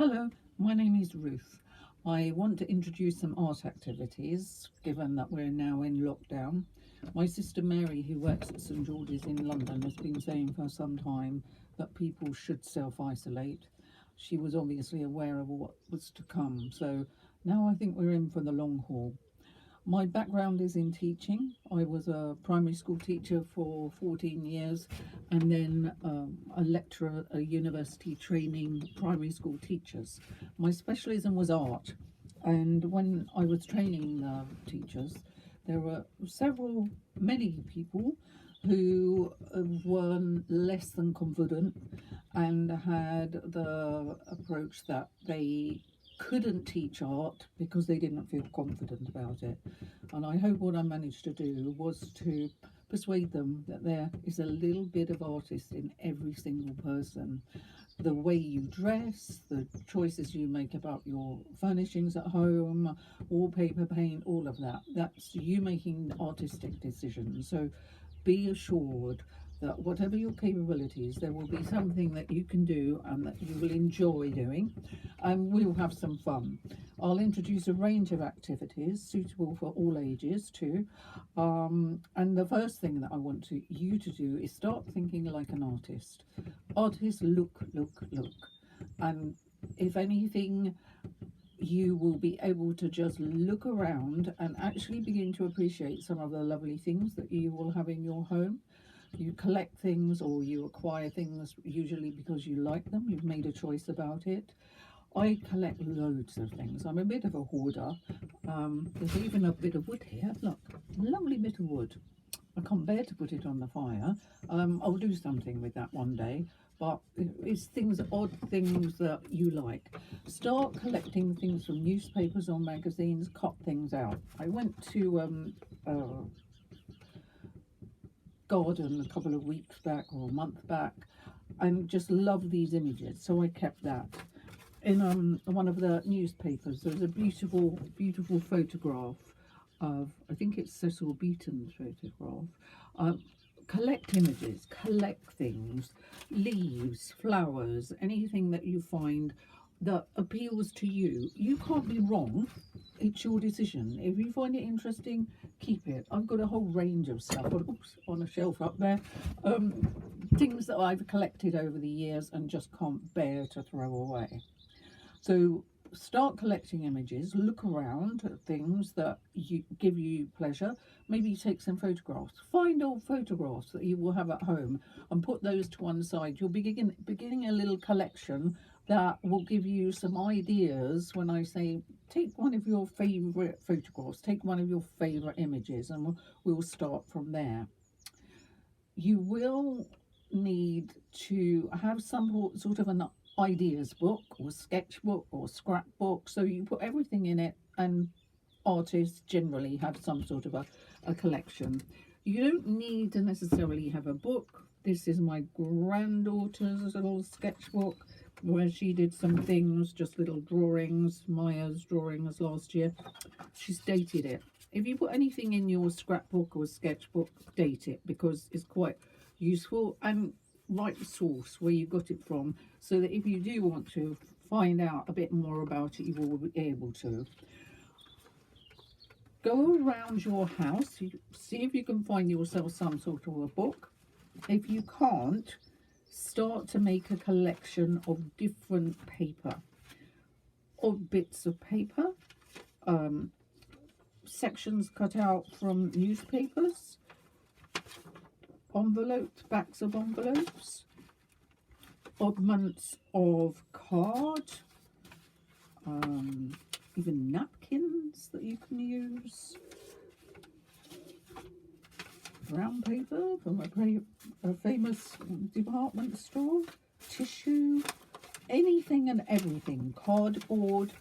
Hello, my name is Ruth. I want to introduce some art activities, given that we're now in lockdown. My sister Mary, who works at St George's in London, has been saying for some time that people should self-isolate. She was obviously aware of what was to come, so now I think we're in for the long haul. My background is in teaching. I was a primary school teacher for 14 years and then a lecturer at a university training primary school teachers. My specialism was art, and when I was training teachers, there were many people who were less than confident and had the approach that they couldn't teach art because they didn't feel confident about it. And I hope what I managed to do was to persuade them that there is a little bit of artist in every single person. The way you dress, the choices you make about your furnishings at home, wallpaper, paint, all of that, that's you making artistic decisions. So be assured that whatever your capabilities, there will be something that you can do and that you will enjoy doing, and we'll have some fun. I'll introduce a range of activities suitable for all ages too, and the first thing that I want you to do is start thinking like an artist. Artists look, and if anything, you will be able to just look around and actually begin to appreciate some of the lovely things that you will have in your home. You collect things or you acquire things usually because you like them, you've made a choice about it. I collect loads of things. I'm a bit of a hoarder. There's even a bit of wood here. Look, a lovely bit of wood. I can't bear to put it on the fire. I'll do something with that one day, but it's things, odd things that you like. Start collecting things from newspapers or magazines, cut things out. I went to garden a couple of weeks back or a month back and just loved these images, so I kept that. In one of the newspapers there's a beautiful photograph of, I think it's Cecil Beaton's photograph. Collect images, collect things, leaves, flowers, anything that you find that appeals to you. You can't be wrong, it's your decision. If you find it interesting, keep it. I've got a whole range of stuff on a shelf up there, things that I've collected over the years and just can't bear to throw away. So start collecting images, look around at things that give you pleasure. Maybe take some photographs, find old photographs that you will have at home and put those to one side. You're beginning a little collection that will give you some ideas. When I say take one of your favourite photographs, take one of your favourite images, and we'll start from there. You will need to have some sort of an ideas book or sketchbook or scrapbook, so you put everything in it, and artists generally have some sort of a collection. You don't need to necessarily have a book. This is my granddaughter's little sketchbook where she did some things, just little drawings, Maya's drawings last year. She's dated it. If you put anything in your scrapbook or sketchbook, date it, because it's quite useful, and write the source where you got it from, so that if you do want to find out a bit more about it, you will be able to. Go around your house, see if you can find yourself some sort of a book. If you can't, start to make a collection of different paper, or bits of paper, sections cut out from newspapers, envelopes, backs of envelopes, oddments of card, even napkins that you can use, brown paper from a famous department store, tissue, anything and everything, cardboard,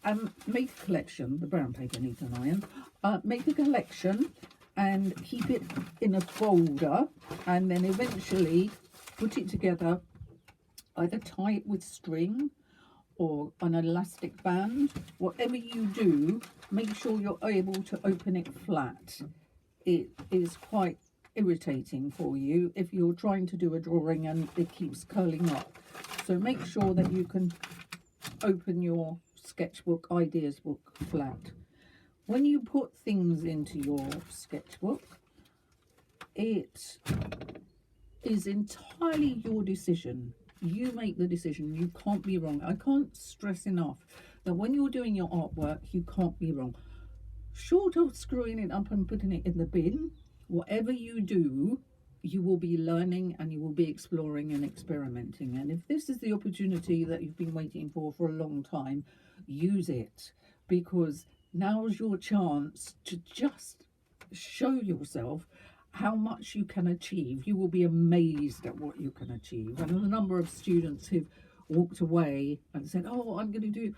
and make a collection. The brown paper needs an iron. Make a collection and keep it in a folder, and then eventually put it together, either tie it with string or an elastic band. Whatever you do, make sure you're able to open it flat. It is quite irritating for you if you're trying to do a drawing and it keeps curling up. So make sure that you can open your sketchbook, ideas book flat. When you put things into your sketchbook, it is entirely your decision. You make the decision. You can't be wrong. I can't stress enough that when you're doing your artwork, you can't be wrong. Short of screwing it up and putting it in the bin, whatever you do, you will be learning and you will be exploring and experimenting. And if this is the opportunity that you've been waiting for a long time, use it, because now's your chance to just show yourself how much you can achieve. You will be amazed at what you can achieve. And the number of students who've walked away and said, oh, I'm going to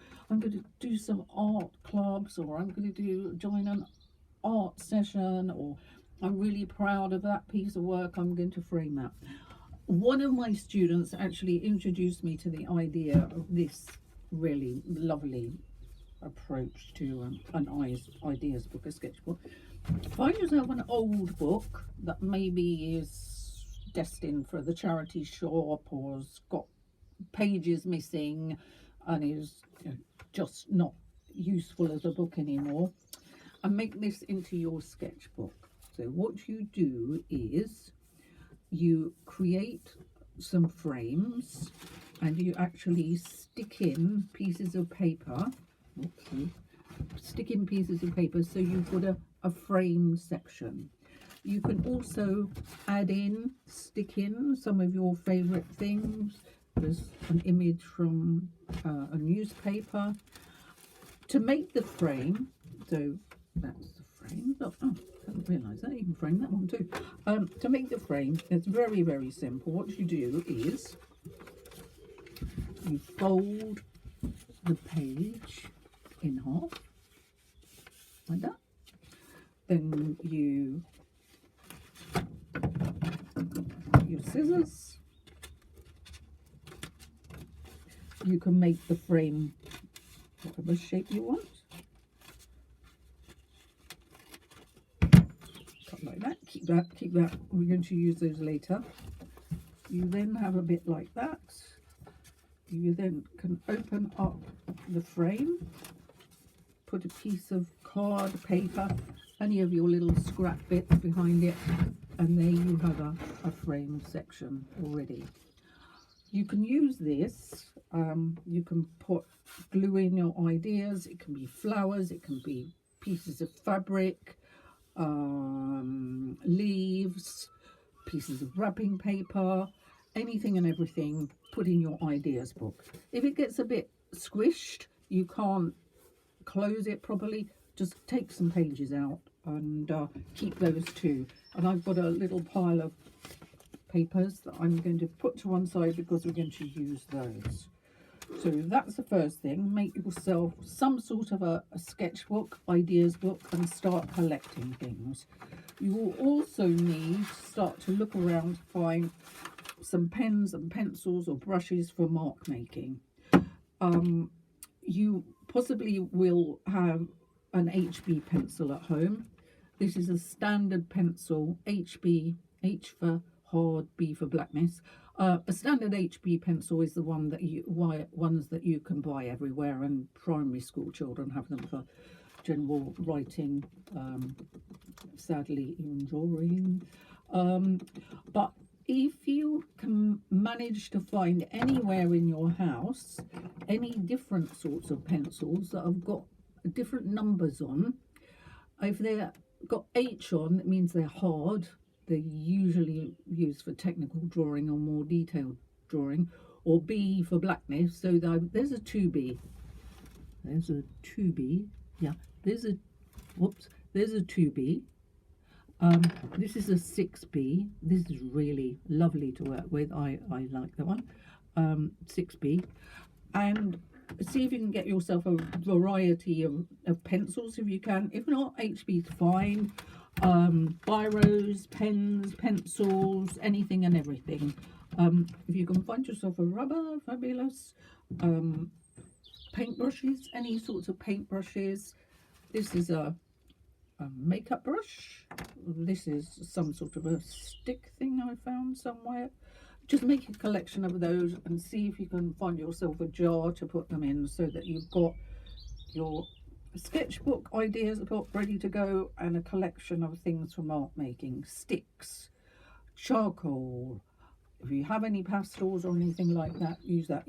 do some art clubs, or I'm going to join an art session, or I'm really proud of that piece of work, I'm going to frame that. One of my students actually introduced me to the idea of this really lovely approach to an ideas book, a sketchbook. Find yourself an old book that maybe is destined for the charity shop, or has got pages missing and is just not useful as a book anymore, and make this into your sketchbook. So what you do is you create some frames and you actually stick in pieces of paper. Stick in pieces of paper so you've got a frame section. You can also stick in some of your favorite things. There's an image from a newspaper to make the frame. So that's the frame. Oh, I didn't realise that you can frame that one too. To make the frame, it's very, very simple. What you do is you fold the page in half like that. Then you your scissors. You can make the frame whatever shape you want. Cut like that. Keep that. We're going to use those later. You then have a bit like that. You then can open up the frame, put a piece of card, paper, any of your little scrap bits behind it, and there you have a frame section already. You can use this, you can put glue in your ideas. It can be flowers, it can be pieces of fabric, leaves, pieces of wrapping paper, anything and everything. Put in your ideas book. If it gets a bit squished, you can't close it properly, just take some pages out and keep those too. And I've got a little pile of papers that I'm going to put to one side because we're going to use those. So that's the first thing. Make yourself some sort of a sketchbook, ideas book, and start collecting things. You will also need to start to look around to find some pens and pencils or brushes for mark making. You possibly will have an HB pencil at home. This is a standard pencil, HB, H for hard, B for blackness. A standard HB pencil is the one that ones that you can buy everywhere, and primary school children have them for general writing, sadly even drawing. But if you can manage to find anywhere in your house any different sorts of pencils that have got different numbers on, if they've got H on, it means they're hard. They're usually used for technical drawing or more detailed drawing, or B for blackness. So there's a 2B. There's a 2B. Yeah, there's a 2B. This is a 6B. This is really lovely to work with. I like that one. 6B. And see if you can get yourself a variety of pencils if you can. If not, HB's fine. Biros, pens, pencils, anything and everything. If you can find yourself a rubber, fabulous. Paintbrushes, any sorts of paintbrushes. This is a makeup brush. This is some sort of a stick thing I found somewhere. just make a collection of those and see if you can find yourself a jar to put them in, so that you've got your sketchbook ideas ready to go, and a collection of things from art making: sticks, charcoal. If you have any pastels or anything like that, use that.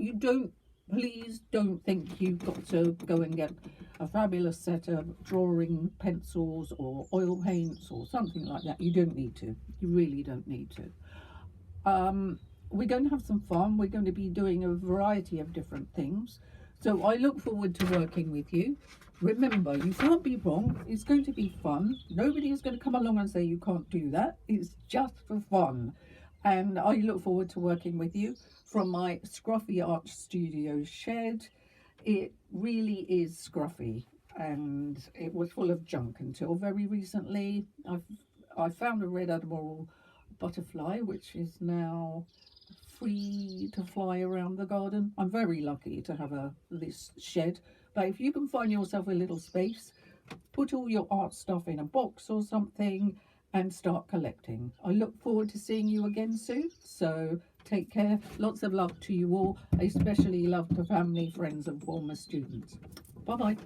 Please don't think you've got to go and get a fabulous set of drawing pencils or oil paints or something like that. You don't need to. You really don't need to. We're going to have some fun. We're going to be doing a variety of different things. So I look forward to working with you. Remember, you can't be wrong. It's going to be fun. Nobody is going to come along and say you can't do that. It's just for fun. And I look forward to working with you from my Scruffy Art Studio Shed. It really is scruffy, and it was full of junk until very recently. I found a red admiral butterfly, which is now free to fly around the garden. I'm very lucky to have this shed. But if you can find yourself a little space, put all your art stuff in a box or something and start collecting. I look forward to seeing you again soon. So take care. Lots of love to you all, especially love to family, friends and former students. Bye bye.